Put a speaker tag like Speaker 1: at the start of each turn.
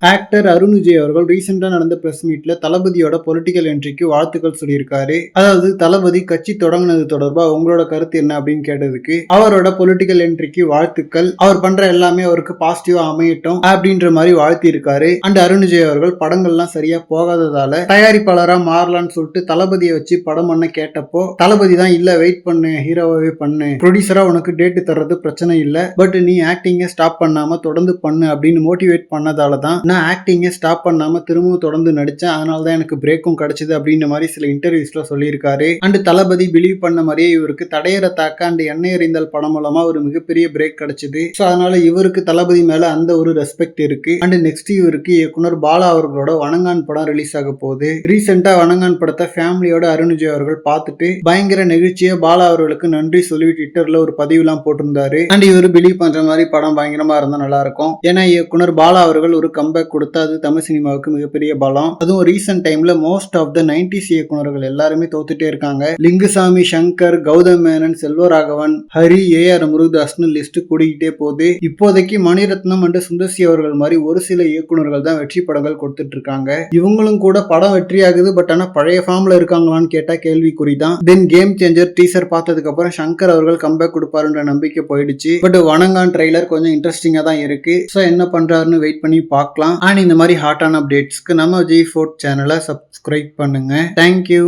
Speaker 1: Actor Arun Vijay அவர்கள் ரீசெண்டா நடந்த பிரஸ் மீட்ல தளபதியோட பொலிட்டிக்கல் என்ட்ரிக்கு வாழ்த்துக்கள் சொல்லியிருக்காரு. அதாவது தளபதி கட்சி தொடங்கினது தொடர்பா உங்களோட கருத்து என்ன அப்படின்னு கேட்டதுக்கு அவரோட பொலிட்டிக்கல் என்ட்ரிக்கு வாழ்த்துக்கள், அவர் பண்ற எல்லாமே அவருக்கு பாசிட்டிவா அமையட்டும் அப்படின்ற மாதிரி வாழ்த்தி இருக்காரு. அண்ட் அருண் விஜய் அவர்கள் படங்கள்லாம் சரியா போகாததால தயாரிப்பாளரா மாறலான்னு சொல்லிட்டு தளபதியை வச்சு படம் பண்ண கேட்டப்போ தளபதி தான் இல்ல வெயிட் பண்ணு, ஹீரோவே பண்ணு, ப்ரொடியூசரா உனக்கு டேட் தர்றது பிரச்சனை இல்ல, பட் நீ ஆக்டிங்க ஸ்டாப் பண்ணாம தொடர்ந்து பண்ணு அப்படின்னு மோட்டிவேட் பண்ணதால தான் நான் ஆக்டிங்கை ஸ்டாப் பண்ணாம திரும்பவும் தொடர்ந்து நடிச்சேன், அதனால தான் எனக்கு பிரேக்கும் கிடைச்சது அப்படின்ற மாதிரி சில இன்டர்வியூஸ்ல சொல்லியிருக்காரு. அண்ட் தளபதி பிலீவ் பண்ண மாதிரியே இவருக்கு தடையற தாக்க அண்ட் எண்ணெய் எறிந்தல் படம் மூலமா ஒரு மிகப்பெரிய பிரேக் கிடைச்சது. ஸோ அதனால இவருக்கு தளபதி மேல அந்த ஒரு ரெஸ்பெக்ட் இருக்கு. அண்ட் நெக்ஸ்ட் இவருக்கு இயக்குனர் பாலா அவர்களோட வணங்கான் படம் ரிலீஸ் ஆக போகுது. ரீசெண்டா வணங்கான் படத்தை ஃபேமிலியோட அருண் விஜய் அவர்கள் பார்த்துட்டு பயங்கர நெகிழ்ச்சியா பாலா அவர்களுக்கு நன்றி சொல்லி ட்விட்டர்ல ஒரு பதிவுலாம் போட்டிருந்தாரு. அண்ட் இவர் பிலீவ் பண்ற மாதிரி படம் பயங்கரமா இருந்தா நல்லா இருக்கும். ஏன்னா இயக்குனர் பாலா அவர்கள் ஒரு கம்பேக் கொடுத்தா அது தமிழ் சினிமாவுக்கு மிகப்பெரிய பலம். அதுவும் ரீசெண்ட் டைம்ல மோஸ்ட் ஆஃப் த 90s இயக்குனர்கள் எல்லாருமே தோத்துட்டே இருக்காங்க. லிங்குசாமி, சங்கர், கௌதம் மேனன், செல்வராகவன், ஹரி, ஏஆர் முருகதாஸ்னு லிஸ்ட் கூடிக்கிட்டே போகுது. இப்போதைக்கு மணிரத்னம் அண்ட் சுந்தர்சி அவர்கள் மாதிரி ஒரு சில இயக்குனர்கள் தான் வெற்றி படங்கள் கொடுத்துட்டு இருக்காங்க. இவங்களும் கூட படம் வெற்றி ஆகுது, பட் ஆனா பழைய ஃபார்ம்ல இருக்காங்களான்னு கேட்டா கேள்விக்குறி தான். தென் கேம் சேஞ்சர் டீசர் பார்த்ததுக்கு அப்புறம் சங்கர் அவர்கள் கம்பேக் கொடுப்பாருன்ற நம்பிக்கை போயிடுச்சு. பட் வணங்கான் ட்ரெய்லர் கொஞ்சம் இன்ட்ரெஸ்டிங்கா தான் இருக்கு. ஸோ என்ன பண்றாருன்னு வெயிட் பண்ணி பார்க்கலாம். அண்ட் இந்த மாதிரி ஹாட்டான அப்டேட்ஸ்க்கு நம்ம G4 சேனலை சப்ஸ்கிரைப் பண்ணுங்க. தேங்க்யூ.